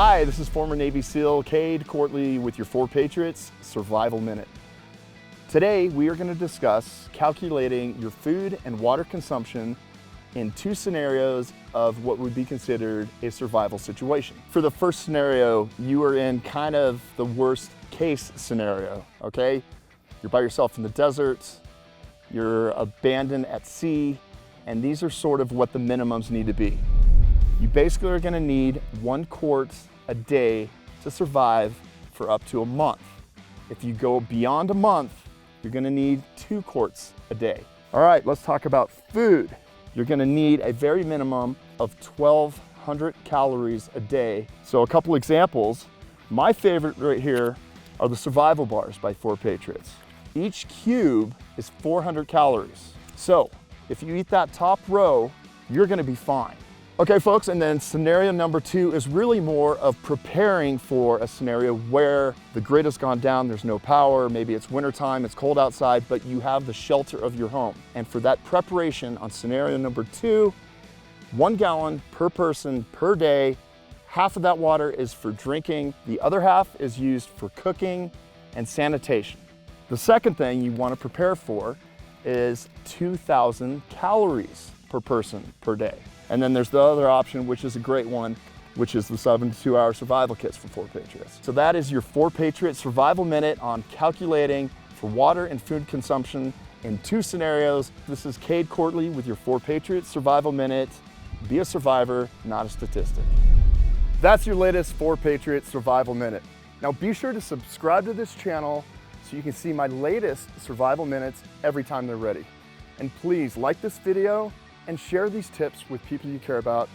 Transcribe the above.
Hi, this is former Navy SEAL Cade Courtley with your 4Patriots Survival Minute. Today, we are going to discuss calculating your food and water consumption in two scenarios of what would be considered a survival situation. For the first scenario, you are in kind of the worst case scenario, okay? You're by yourself in the desert, you're abandoned at sea, and these are sort of what the minimums need to be. You basically are gonna need 1 quart a day to survive for up to a month. If you go beyond a month, you're gonna need 2 quarts a day. All right, let's talk about food. You're gonna need a very minimum of 1,200 calories a day. So a couple examples. My favorite right here are the survival bars by 4Patriots. Each cube is 400 calories. So if you eat that top row, you're gonna be fine. Okay folks, and then scenario number 2 is really more of preparing for a scenario where the grid has gone down, there's no power, maybe it's wintertime, it's cold outside, but you have the shelter of your home. And for that preparation on scenario number 2, 1 gallon per person per day. Half of that water is for drinking, the other half is used for cooking and sanitation. The second thing you want to prepare for is 2,000 calories per person per day. And then there's the other option, which is a great one, which is the 72-hour survival kits for 4Patriots. So that is your 4Patriots Survival Minute on calculating for water and food consumption in 2 scenarios. This is Cade Courtley with your 4Patriots Survival Minute. Be a survivor, not a statistic. That's your latest 4Patriots Survival Minute. Now be sure to subscribe to this channel so you can see my latest survival minutes every time they're ready. And please like this video and share these tips with people you care about.